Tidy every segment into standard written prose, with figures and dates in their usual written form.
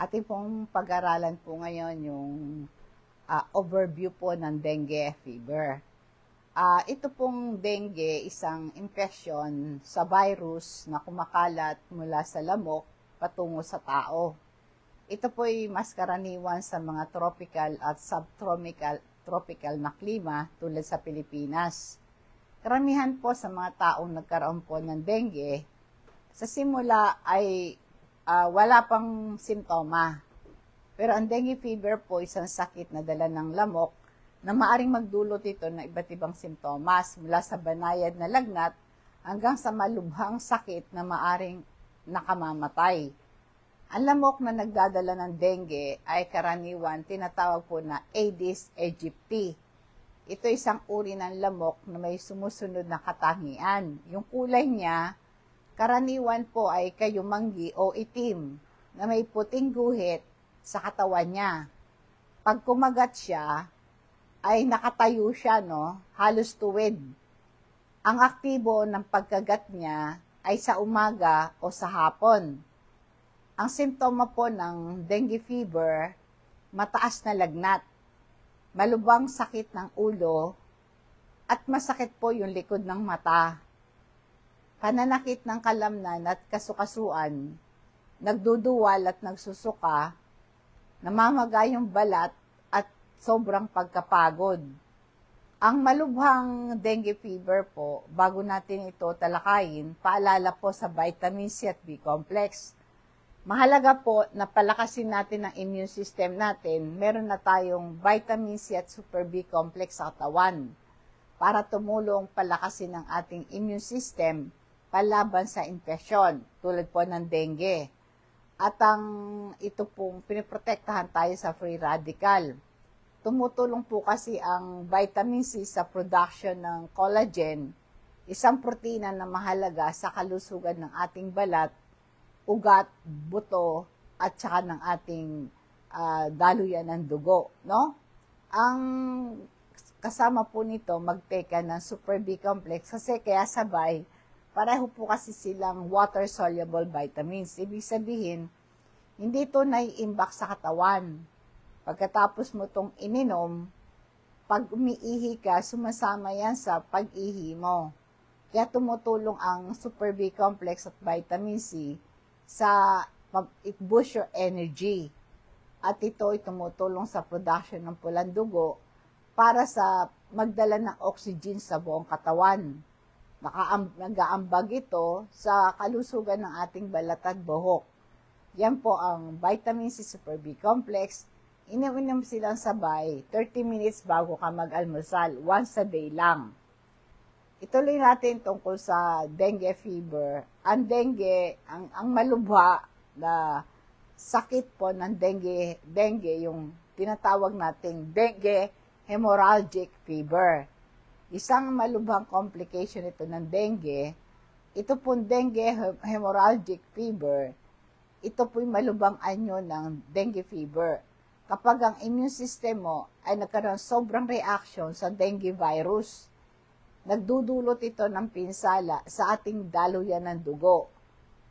Ating pong pag-aralan po ngayon yung overview po ng dengue fever. Ito pong dengue, isang infection sa virus na kumakalat mula sa lamok patungo sa tao. Ito po ay mas karaniwan sa mga tropical at subtropical na klima tulad sa Pilipinas. Karamihan po sa mga taong nagkaroon po ng dengue, sa simula ay wala pang simptoma. Pero ang dengue fever po isang sakit na dala ng lamok na maaring magdulot ito ng iba't ibang simptomas mula sa banayad na lagnat hanggang sa malubhang sakit na maaring nakamamatay. Ang lamok na nagdadala ng dengue ay karaniwan tinatawag po na Aedes aegypti. Ito isang uri ng lamok na may sumusunod na katangian. Yung kulay niya, karaniwan po ay kayumanggi o itim na may puting guhit sa katawan niya. Pag kumagat siya, ay nakatayo siya, halos tuwid. Ang aktibo ng pagkagat niya ay sa umaga o sa hapon. Ang simptoma po ng dengue fever, mataas na lagnat, malubhang sakit ng ulo, at masakit po yung likod ng mata. Pananakit ng kalamnan at kasukasuan, nagduduwal at nagsusuka, namamaga yung balat at sobrang pagkapagod. Ang malubhang dengue fever po, bago natin ito talakayin, paalala po sa vitamin C at B complex. Mahalaga po na palakasin natin ang immune system natin. Meron na tayong vitamin C at super B complex sa katawan para tumulong palakasin ang ating immune system palaban sa infeksyon tulad po ng dengue. At ito pong piniprotektahan tayo sa free radical. Tumutulong po kasi ang vitamin C sa production ng collagen, isang protina na mahalaga sa kalusugan ng ating balat, ugat, buto, at saka ng ating daluyan ng dugo. Ang kasama po nito, magteka ng super B complex kasi kaya sabay, pareho po kasi silang water-soluble vitamins. Ibig sabihin, hindi ito naiimbak sa katawan. Pagkatapos mo itong ininom, pag umiihi ka, sumasama yan sa pag-ihi mo. Kaya tumutulong ang Super B complex at vitamin C sa it-boost your energy. At ito ay tumutulong sa production ng pulang dugo para sa magdala ng oxygen sa buong katawan. Nag-aambag ito sa kalusugan ng ating balat at buhok. Yan po ang vitamin C Super B complex. Ininom silang sabay 30 minutes bago ka mag-almusal, once a day lang. Ituloy natin tungkol sa dengue fever. Ang dengue, ang malubha na sakit po ng dengue yung tinatawag nating dengue hemorrhagic fever. Isang malubhang complication ito ng dengue. Ito pong dengue hemorrhagic fever, ito po'y malubhang anyo ng dengue fever. Kapag ang immune system mo ay nagkaroon sobrang reaction sa dengue virus, nagdudulot ito ng pinsala sa ating daluyan ng dugo.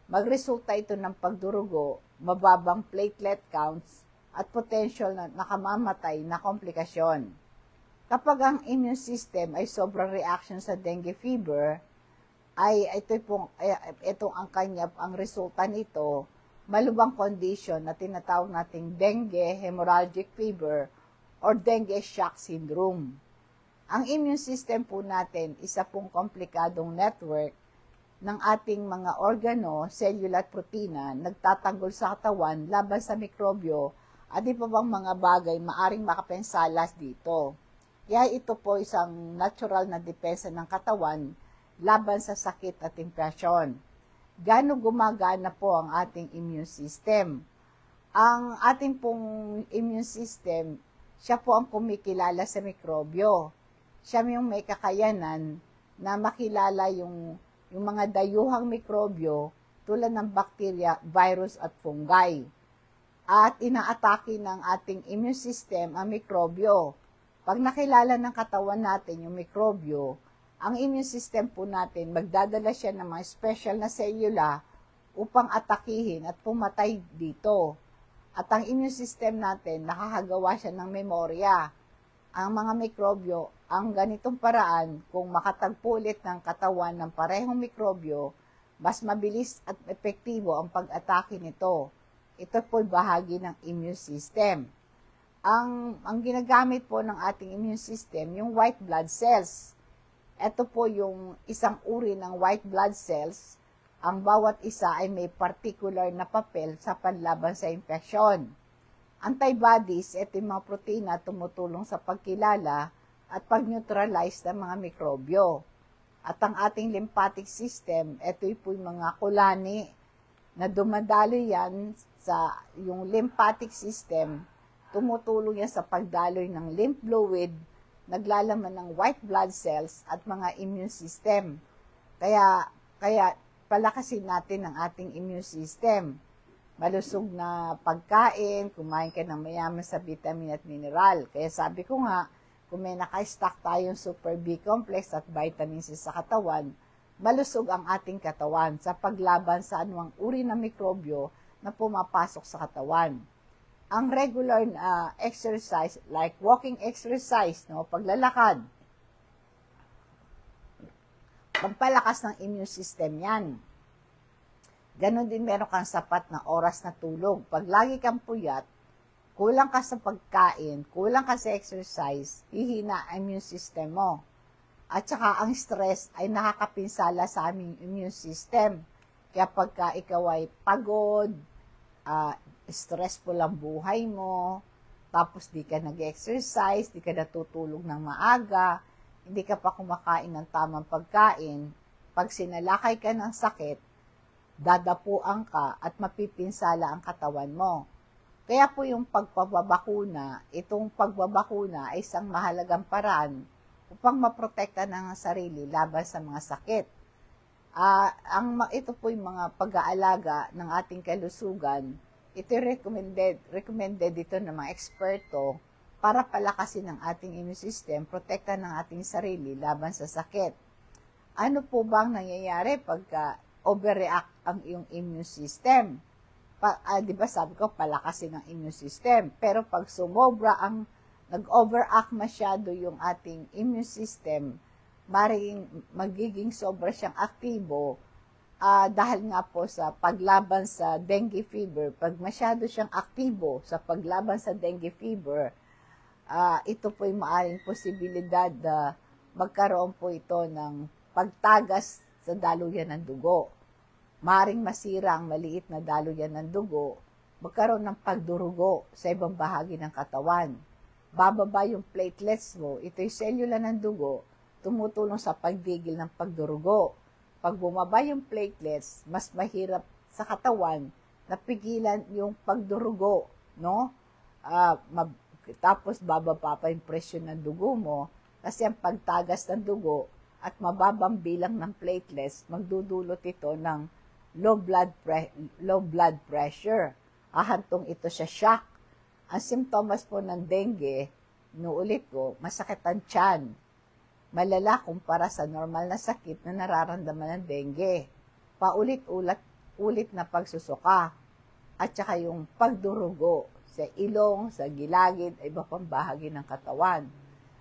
Magresulta ito ng pagdurugo, mababang platelet counts, at potential na nakamamatay na komplikasyon. Kapag ang immune system ay sobrang reaction sa dengue fever, ay ito ang resulta nito, malubhang condition na tinatawag nating dengue hemorrhagic fever or dengue shock syndrome. Ang immune system po natin, isa pong komplikadong network ng ating mga organo, selula at protina, nagtatanggol sa katawan laban sa mikrobyo at iba pang mga bagay maaring makapensalas dito. Kaya ito po isang natural na depensa ng katawan laban sa sakit at infeksyon. Gaano gumagana po ang ating immune system? Ang ating pong immune system, siya po ang kumikilala sa mikrobyo. Siya yung may kakayanan na makilala yung mga dayuhang mikrobyo tulad ng bacteria, virus at fungi. At inaatake ng ating immune system ang mikrobyo. Pag nakilala ng katawan natin yung mikrobyo, ang immune system po natin, magdadala siya ng mga special na selula upang atakihin at pumatay dito. At ang immune system natin, nakakagawa siya ng memorya. Ang mga mikrobyo, ang ganitong paraan, kung makatagpo ulit ng katawan ng parehong mikrobyo, mas mabilis at epektibo ang pag-atake nito. Ito po'y bahagi ng immune system. Ang ginagamit po ng ating immune system, yung white blood cells. Ito po yung isang uri ng white blood cells. Ang bawat isa ay may particular na papel sa panlaban sa infeksyon. Antibodies, ito yung mga protina tumutulong sa pagkilala at pag-neutralize ng mga mikrobyo. At ang ating lymphatic system, ito po yung mga kulani na dumadalo yan sa yung lymphatic system, tumutulong yan sa pagdaloy ng lymph fluid, naglalaman ng white blood cells at mga immune system. Kaya palakasin natin ang ating immune system. Malusog na pagkain, kumain ka ng mayaman sa vitamin at mineral. Kaya sabi ko nga, kung may naka-stock tayong Super B complex at vitamin C sa katawan, malusog ang ating katawan sa paglaban sa anumang uri ng mikrobyo na pumapasok sa katawan. Ang regular na exercise, like walking exercise, paglalakad, pampalakas ng immune system yan. Ganon din meron kang sapat na oras na tulog. Pag lagi kang puyat, kulang ka sa pagkain, kulang ka sa exercise, hihina ang immune system mo. At saka ang stress ay nakakapinsala sa aming immune system. Kaya pagka ikaw ay pagod, stressful ang buhay mo, tapos di ka nag-exercise, di ka natutulog ng maaga, hindi ka pa kumakain ng tamang pagkain, pag sinalakay ka ng sakit, dadapuan ka at mapipinsala ang katawan mo. Kaya po yung pagpapabakuna, itong pagbabakuna ay isang mahalagang paraan upang maprotekta ng sarili laban sa mga sakit. Ito po yung mga pag-aalaga ng ating kalusugan, ito recommended dito ng mga eksperto para palakasin ang ating immune system, protektan ng ating sarili laban sa sakit. Ano po bang nangyayari pagka overreact ang iyong immune system? Di ba sabi ko, palakasin ang immune system. Pero pag sumobra ang nag-overact masyado yung ating immune system, magiging sobra siyang aktibo dahil nga po sa paglaban sa dengue fever. Pag masyado siyang aktibo sa paglaban sa dengue fever, ito po yung maaaring posibilidad na magkaroon po ito ng pagtagas sa daluyan ng dugo. Maaaring masira ang maliit na daluyan ng dugo, magkaroon ng pagdurugo sa ibang bahagi ng katawan. Bababa yung platelets mo, ito yung selula ng dugo, tumutulong sa pagdigil ng pagdurugo. Pag bumaba yung platelets, mas mahirap sa katawan na pigilan yung pagdurugo, no? Tapos bababa pa yung presyon ng dugo mo kasi ang pagtagas ng dugo at mababang bilang ng platelets, magdudulot ito ng low blood pressure. Ahantong ito sa shock. Ang simptomas po ng dengue, inuulit ko, masakit ang tiyan. Malala kumpara sa normal na sakit na nararamdaman ng dengue. Paulit-ulit na pagsusuka. At saka yung pagdurugo sa ilong, sa gilagid, ay iba pang bahagi ng katawan.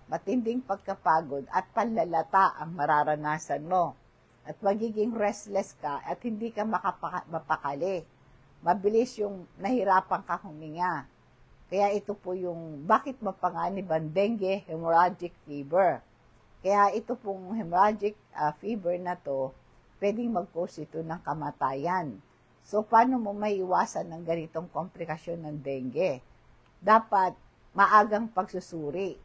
Matinding pagkapagod at panlalata ang mararanasan mo. At magiging restless ka at hindi ka mapakali. Mabilis yung nahirapan ka huminga. Kaya ito po yung bakit mapanganib ang dengue hemorrhagic fever. Kaya ito pong hemorrhagic fever na to, pwedeng mag-cause ito ng kamatayan. So, paano mo maiiwasan ng ganitong komplikasyon ng dengue? Dapat maagang pagsusuri.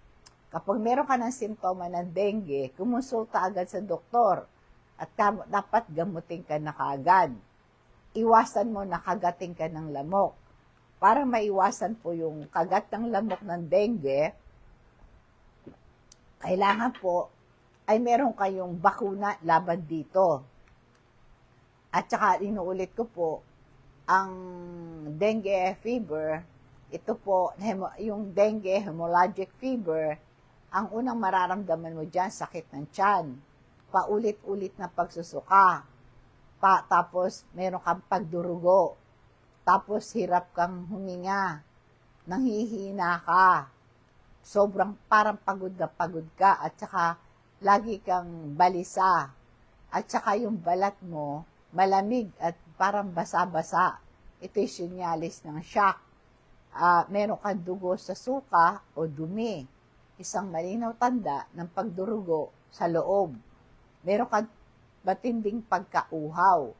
Kapag meron ka ng simptoma ng dengue, kumonsulta agad sa doktor at dapat gamutin ka na kaagad. Iwasan mo na kagating ka ng lamok. Para maiwasan po yung kagat ng lamok ng dengue, kailangan po ay meron kayong bakuna laban dito. At saka inuulit ko po, ang dengue fever, ito po, yung dengue hemorrhagic fever, ang unang mararamdaman mo dyan, sakit ng tiyan. Paulit-ulit na pagsusuka. Tapos, meron kang pagdurugo. tapos hirap kang huminga, nanghihina ka, sobrang parang pagod na pagod ka, at saka lagi kang balisa, at saka yung balat mo malamig at parang basa-basa. Ito'y sinyalis ng shock. Meron kang dugo sa suka o dumi, isang malinaw tanda ng pagdurugo sa loob. Meron kang matinding pagkauhaw.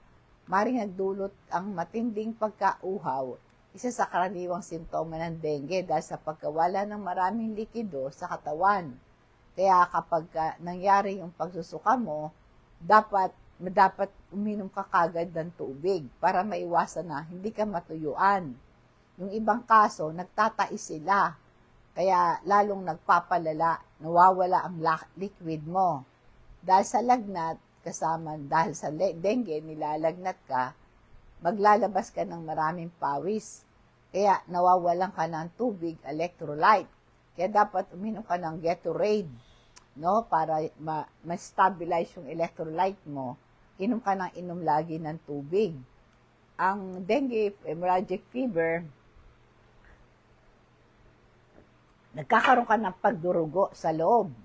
Maring nagdulot ang matinding pagkauhaw, isa sa karaniwang simptoma ng dengue dahil sa pagkawala ng maraming likido sa katawan. Kaya kapag nangyari yung pagsusuka mo, dapat uminom ka kagad ng tubig para maiwasan na hindi ka matuyuan. Yung ibang kaso, nagtatais sila, kaya lalong nagpapalala, nawawala ang liquid mo. Dahil sa lagnat, dahil sa dengue, nilalagnat ka, maglalabas ka ng maraming pawis. Kaya nawawalan ka ng tubig, electrolyte. Kaya dapat uminom ka ng Gatorade, no? Para ma-stabilize yung electrolyte mo. Inom ka ng inom lagi ng tubig. Ang dengue hemorrhagic fever, nagkakaroon ka ng pagdurugo sa loob.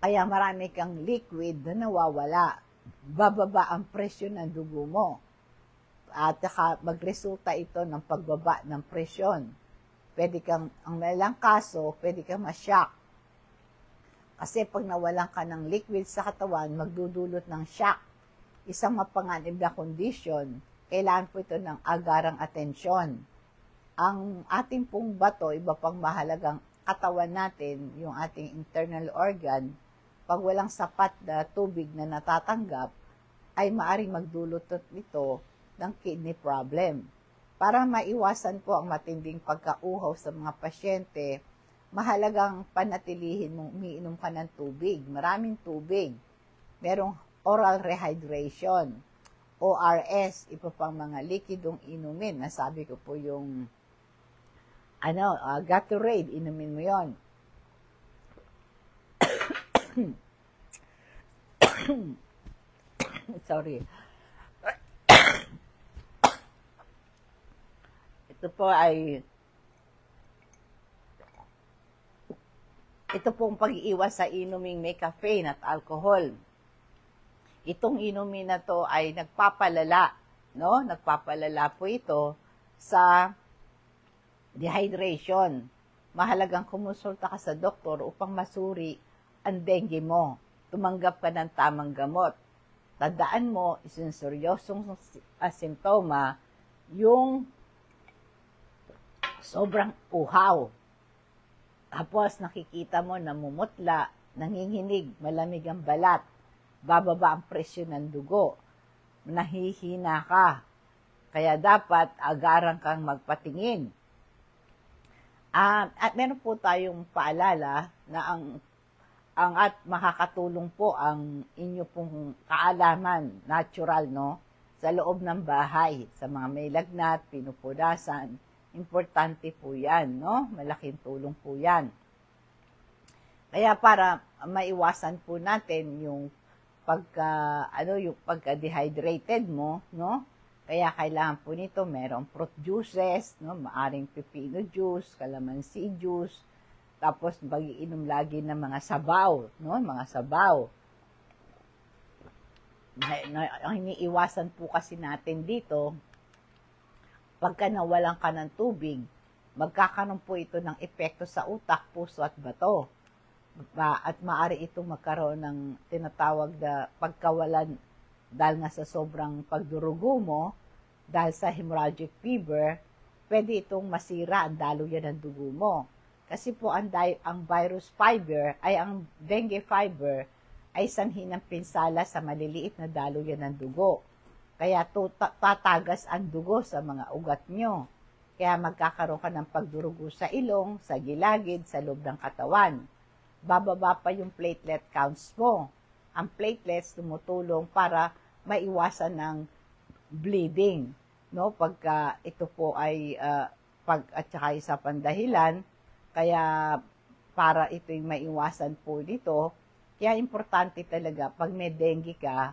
Kaya marami kang liquid na nawawala. Bababa ang presyon ng dugo mo. At magresulta ito ng pagbaba ng presyon. Ang malang kaso, pwede kang ma-shock. Kasi pag nawalan ka ng liquid sa katawan, magdudulot ng shock. Isang mapanganib na condition, kailangan po ito ng agarang atensyon. Ang ating pong bato, iba pang mahalagang katawan natin, yung ating internal organ, pag walang sapat na tubig na natatanggap, ay maaring magdulot nito ng kidney problem. Para maiwasan po ang matinding pagkauhaw sa mga pasyente, mahalagang panatilihin mong umiinom ka ng tubig, maraming tubig. Merong oral rehydration, ORS, iba pang mga likidong inumin. Nasabi ko po yung Gatorade, inumin mo yon. Sorry. Ito pong pag-iiwas sa inuming may caffeine at alcohol. Itong inumin na to ay nagpapalala, no? Nagpapalala po ito sa dehydration. Mahalagang kumonsulta ka sa doktor upang masuri ang dengue mo. Tumanggap ka ng tamang gamot. Tandaan mo, isang seryosong simptoma, yung sobrang uhaw. Tapos nakikita mo namumutla, nanginginig, malamig ang balat, bababa ang presyon ng dugo, nahihina ka. Kaya dapat agaran kang magpatingin. At meron po tayong paalala na at makakatulong po ang inyo pong kaalaman, natural, no? Sa loob ng bahay, sa mga may lagnat, pinupudasan. Importante po yan, no? Malaking tulong po yan. Kaya para maiwasan po natin yung pagka-dehydrated mo, no? Kaya kailangan po nito, merong fruit juices, no? Maaring pipino juice, calamansi juice, tapos mag-iinom lagi ng mga sabaw, no? Mga sabaw. Ang iniiwasan po kasi natin dito, pagka nawalan ka ng tubig, magkakaroon po ito ng epekto sa utak, puso at bato. At maaari itong magkaroon ng tinatawag na pagkawalan dahil nga sa sobrang pagdurugo mo, dahil sa hemorrhagic fever, pwede itong masira ang daluyan ng dugo mo. Kasi po ang virus fiber ang dengue fiber ay sanhi ng pinsala sa maliliit na daluyan ng dugo. Kaya tatagas ang dugo sa mga ugat nyo. Kaya magkakaroon ka ng pagdurugo sa ilong, sa gilagid, sa loob ng katawan. Bababa pa yung platelet counts mo. Ang platelets tumutulong para maiwasan ng bleeding. No? Pagka ito po ay at saka isa pang dahilan, kaya para ito'y maiwasan po dito, kaya importante talaga pag may dengue ka,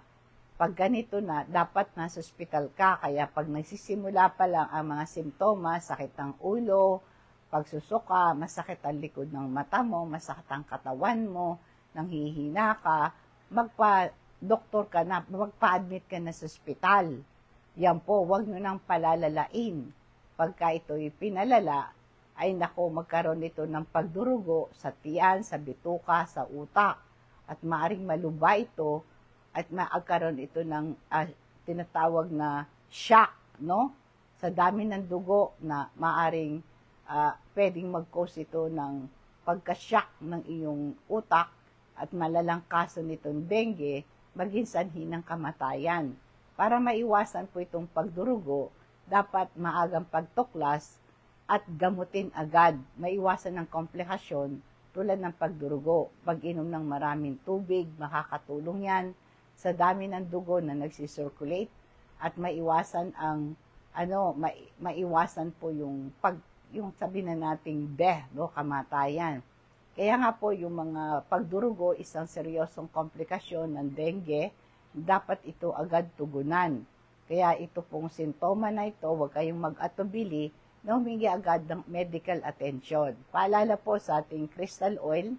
pag ganito na, dapat nasa ospital ka. Kaya pag nagsisimula pa lang ang mga simptomas, sakit ng ulo, pagsusuka, masakit ang likod ng mata mo, masakit ang katawan mo, nanghihina ka, magpa-doktor ka na, magpa-admit ka na sa ospital. Yan po, wag nyo nang palalalain. Pagka ito'y pinalala, ay nako, magkaroon ito ng pagdurugo sa tiyan, sa bituka, sa utak. At maaring maluba ito at magkaroon ito ng tinatawag na shock, no? Sa dami ng dugo na maaring pwedeng mag-cause ito ng pagka-shock ng iyong utak at malalang kaso nitong dengue, maging sanhi ng kamatayan. Para maiwasan po itong pagdurugo, dapat maagang pagtuklas at gamutin agad. Maiwasan ng komplikasyon tulad ng pagdurugo. Pag-inom ng maraming tubig, makakatulong yan sa dami ng dugo na nagsisirculate at maiwasan ang maiwasan po yung sabi na nating death, no, kamatayan. Kaya nga po yung mga pagdurugo, isang seryosong komplikasyon ng dengue, dapat ito agad tugunan. Kaya ito pong sintoma na ito, huwag kayong mag-atubili na humingi agad ng medical attention. Paalala po sa ating crystal oil,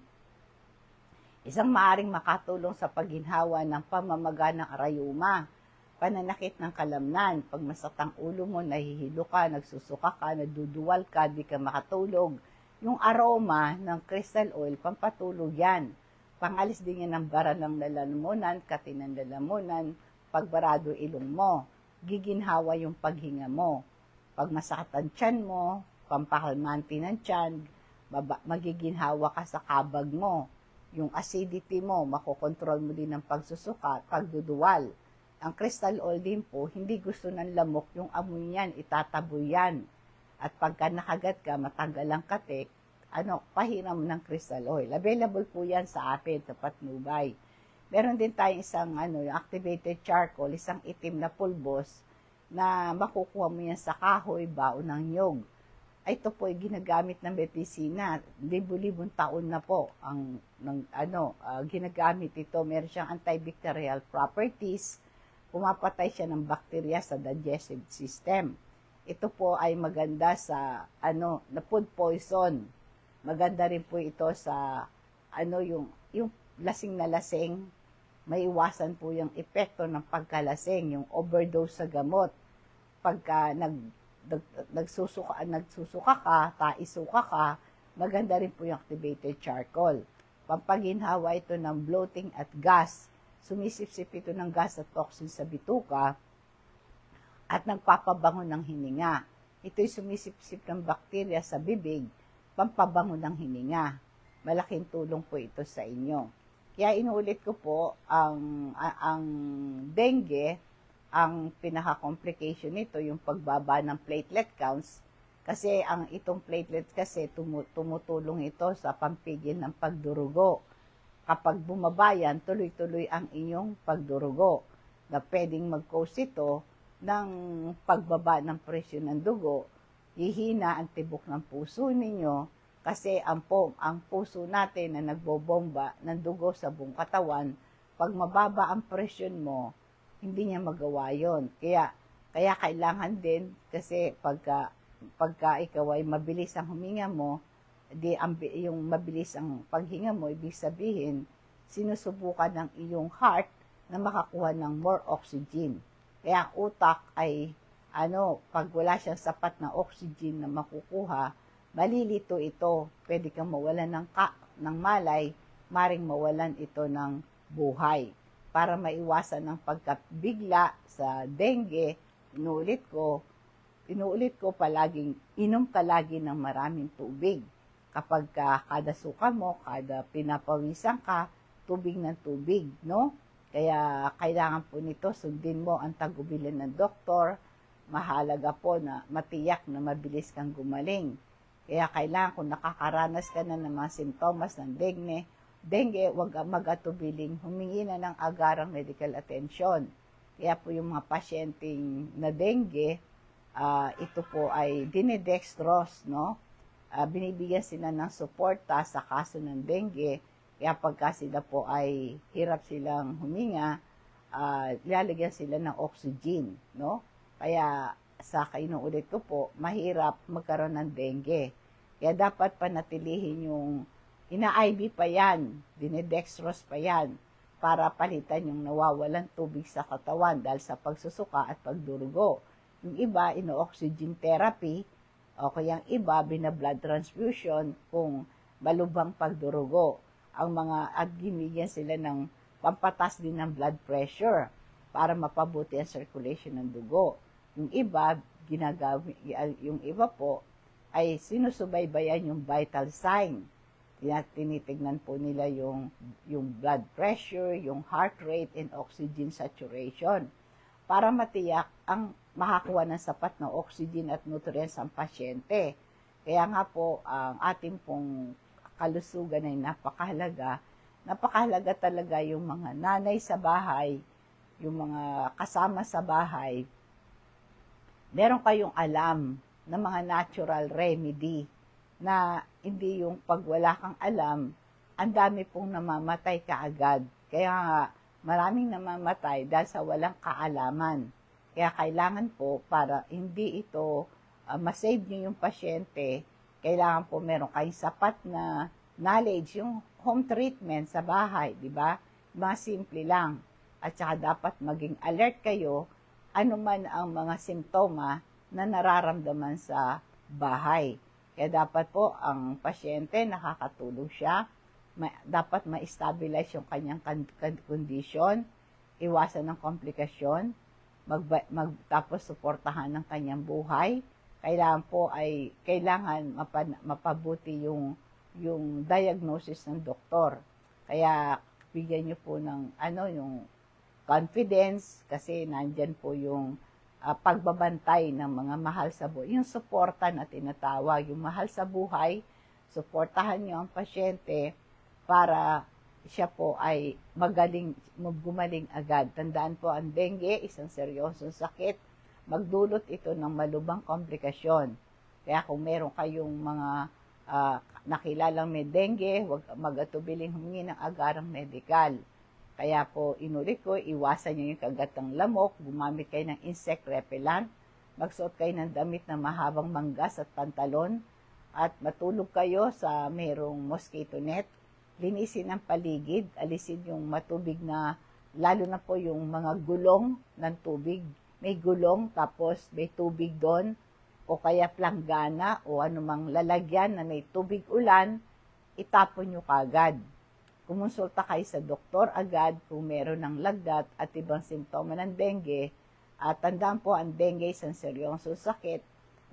isang maaring makatulong sa pagginhawa ng pamamaga ng rayuma, pananakit ng kalamnan, pag masakit ulo mo, nahihilo ka, nagsusuka ka, naduduwal ka, di ka makatulog. Yung aroma ng crystal oil, pampatulog yan. Pangalis din yan ng bara ng lalamunan, kati ng lalamunan, pagbarado ilong mo. Giginhawa yung paghinga mo. Pag masakit ang tiyan mo, pampakalmanti ng tiyan, magiginhawa ka sa kabag mo. Yung acidity mo, makokontrol mo din ang pagsusuka, pagduduwal. Ang crystal oil din po, hindi gusto ng lamok, yung amoy niyan, itataboy yan. At pagka nakagat ka, matanggal ang katik, pahiram ng crystal oil. Available po yan sa atin, sa Patnubay. Meron din tayong isang yung activated charcoal, isang itim na pulbos, na makukuha mo yan sa kahoy, baon ng nyog. Ito po ay ginagamit ng medisina. Libu-libong taon na po ang ginagamit ito. Meron siyang antibacterial properties. Pumapatay siya ng bakterya sa digestive system. Ito po ay maganda sa na food poison. Maganda rin po ito sa yung lasing na lasing. Maiwasan po yung epekto ng pagkalasing, yung overdose sa gamot. Pagka nagsusuka ka, taisuka ka, maganda rin po yung activated charcoal. Pampaginhawa ito ng bloating at gas. Sumisipsip ito ng gas at toxin sa bituka at nagpapabango ng hininga. Ito'y sumisipsip ng bakterya sa bibig, pampabango ng hininga. Malaking tulong po ito sa inyo. Kaya inuulit ko po, ang dengue, ang pinaka-complication nito, yung pagbaba ng platelet counts, kasi itong platelet kasi tumutulong ito sa pampigil ng pagdurugo. Kapag bumaba yan, tuloy-tuloy ang inyong pagdurugo, na pwedeng mag-cause ito ng pagbaba ng presyon ng dugo, hihina ang tibok ng puso ninyo, kasi ang puso natin na nagbobomba ng dugo sa buong katawan, pag mababa ang presyon mo, hindi niya magawa yon. Kaya kailangan din, kasi pagka ikaw ay mabilis ang huminga mo, yung mabilis ang paghinga mo, ibig sabihin, sinusubukan ng iyong heart na makakuha ng more oxygen. Kaya utak ay, pag wala siyang sapat na oxygen na makukuha, malilito ito. Pwede kang mawalan ng malay, maring mawalan ito ng buhay. Para maiwasan ng pagkabigla sa dengue, inuulit ko palaging inom ka lagi ng maraming tubig. Kapag kada suka mo, kada pinapawisan ka, tubig ng tubig, no? Kaya kailangan po nito, sundin mo ang tagubilin ng doktor. Mahalaga po na matiyak na mabilis kang gumaling. Kaya kailangan kung nakakaranas ka na ng mga simptomas ng dengue, huwag mag-atubiling humingi na ng agarang medical attention. Kaya po yung mga pasyenteng na dengue, ito po ay dinidextrose, no? Binibigyan sila ng suporta sa kaso ng dengue. Kaya pagka sila po ay hirap silang huminga, lalagyan sila ng oxygen, no? Kaya sa inuulit ko po, mahirap magkaroon ng dengue. Kaya dapat panatilihin yung ina-IV pa yan, dinedextrose pa yan, para palitan yung nawawalan tubig sa katawan dahil sa pagsusuka at pagdurugo. Yung iba, ino-oxygen therapy, o kaya yung iba, bina-blood transfusion kung malubhang pagdurugo. Ang mga at ginigyan sila ng pampatas din ng blood pressure para mapabuti ang circulation ng dugo. Yung iba, yung iba po ay sinusubaybayan yung vital sign. Tinitignan po nila yung blood pressure, yung heart rate, and oxygen saturation para matiyak ang makakuha ng sapat na oxygen at nutrients ang pasyente. Kaya nga po, ang ating pong kalusugan ay napakahalaga. Napakahalaga talaga yung mga nanay sa bahay, yung mga kasama sa bahay. Meron kayong alam na mga natural remedy na hindi yung pag wala kang alam, ang dami pong namamatay kaagad. Kaya nga, maraming namamatay dahil sa walang kaalaman. Kaya kailangan po, para hindi ito masave nyo yung pasyente, kailangan po meron kayong sapat na knowledge, yung home treatment sa bahay, di ba? Mga simple lang. At saka dapat maging alert kayo anuman ang mga simptoma na nararamdaman sa bahay. Kaya dapat po ang pasyente nakakatulog siya, dapat ma-stabilize yung kanyang condition, iwasan ng komplikasyon, tapos suportahan ng kanyang buhay. Kailangan po ay mapabuti yung diagnosis ng doktor. Kaya bigyan niyo po ng yung confidence, kasi nandyan po yung pagbabantay ng mga mahal sa buhay. Yung suporta na tinatawag, yung mahal sa buhay, suportahan niyo ang pasyente para siya po ay gumaling agad. Tandaan po, ang dengue, isang seryosong sakit. Magdulot ito ng malubhang komplikasyon. Kaya kung meron kayong mga nakilalang may dengue, huwag mag-atubiling humingi ng agarang medikal. Kaya po, inulit ko, iwasan nyo yung kagatang lamok, gumamit kayo ng insect repellent, magsuot kayo ng damit na mahabang manggas at pantalon, at matulog kayo sa mayroong mosquito net. Linisin ang paligid, alisin yung matubig na, lalo na po yung mga gulong ng tubig. May gulong, tapos may tubig doon, o kaya planggana, o anumang lalagyan na may tubig ulan, itapon nyo kagad. Kumonsulta kayo sa doktor agad kung meron ng lagnat at ibang simptoma ng dengue. At tandaan po, ang dengue isang seryosong sakit.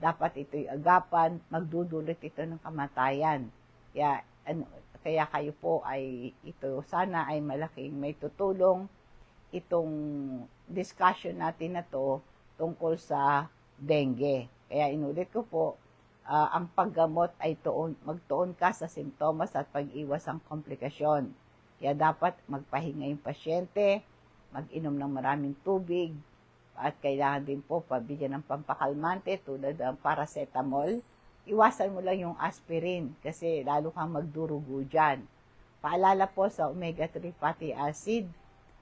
Dapat ito'y agapan, magdudulot ito ng kamatayan. Kaya kayo po ay ito sana ay malaking may tutulong itong discussion natin na to tungkol sa dengue. Kaya inulit ko po, ang paggamot ay magtuon ka sa simptomas at pag-iwas ang komplikasyon. Kaya dapat magpahinga yung pasyente, mag-inom ng maraming tubig, at kailangan din po pabigyan ng pampakalmante tulad ng paracetamol. Iwasan mo lang yung aspirin kasi lalo kang magdurugo dyan. Paalala po sa omega-3 fatty acid,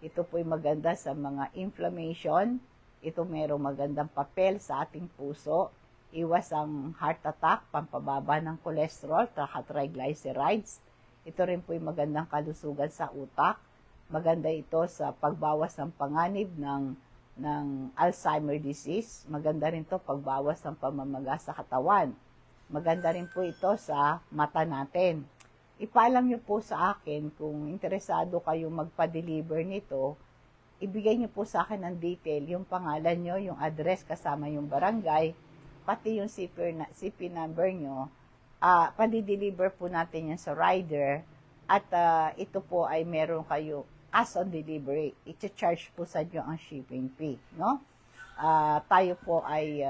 ito po'y maganda sa mga inflammation, ito mayroong magandang papel sa ating puso, iwas ang heart attack, pampababa ng cholesterol, triglycerides. Ito rin po'y magandang kalusugan sa utak. Maganda ito sa pagbawas ng panganib ng Alzheimer disease. Maganda rin ito pagbawas ng pamamaga sa katawan. Maganda rin po ito sa mata natin. Ipaalam niyo po sa akin kung interesado kayong magpa-deliver nito. Ibigay niyo po sa akin ng detail, yung pangalan niyo, yung address kasama yung barangay, pati yung CP number nyo, pa-deliver po natin yan sa rider, at ito po ay meron kayo cash on delivery. I-charge po sa inyo ang shipping fee, no? Tayo po ay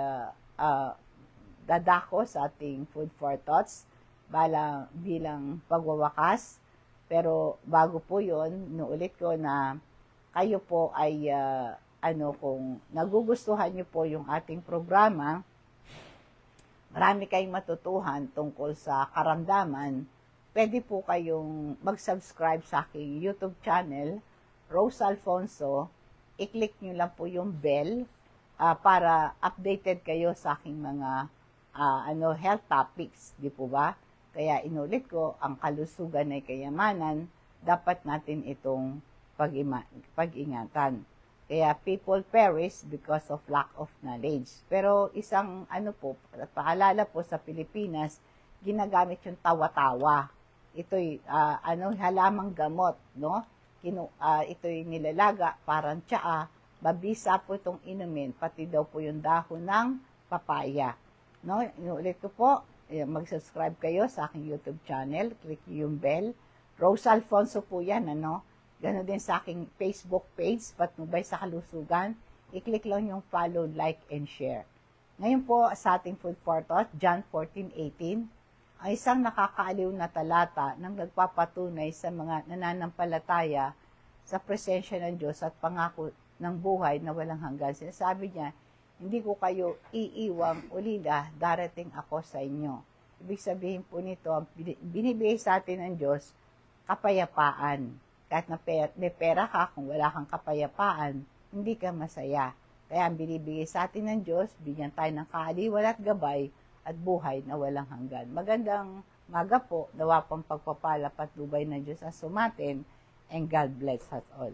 dadako sa ating food for thoughts bilang pagwawakas. Pero bago po yun, inuulit ko na kayo po ay kung nagugustuhan nyo po yung ating programa, marami kayong matutuhan tungkol sa karamdaman, pwede po kayong mag-subscribe sa aking YouTube channel, Rose Alfonso, i-click nyo lang po yung bell para updated kayo sa aking mga health topics, di po ba? Kaya inulit ko, ang kalusugan ay kayamanan, dapat natin itong pag-ingatan. Kaya people perish because of lack of knowledge. Pero isang paalala po sa Pilipinas, ginagamit yung tawa-tawa. Ito'y halamang gamot, no? Ito'y nilalaga, parang tsaa, mabisa po itong inumin, pati daw po yung dahon ng papaya. No? Inulit ko po, mag-subscribe kayo sa aking YouTube channel, click yung bell. Rose Alfonso po yan, Ganon din sa aking Facebook page, Patnubay sa Kalusugan. I-click lang yung follow, like, and share. Ngayon po sa ating food for thought, John 14:18, ang isang nakakaaliw na talata ng nagpapatunay sa mga nananampalataya sa presensya ng Diyos at pangako ng buhay na walang hanggan. Sinasabi niya, hindi ko kayo iiwang ulila, darating ako sa inyo. Ibig sabihin po nito, binibigay sa atin ng Diyos, kapayapaan. Kahit may pera ka, kung wala kang kapayapaan, hindi ka masaya. Kaya ang binibigay sa atin ng Diyos, bigyan tayo ng kaaliwan at gabay at buhay na walang hanggan. Magandang maga po, nawa pang pagpapala patnubay ng Diyos ang sumatin, and God bless us all.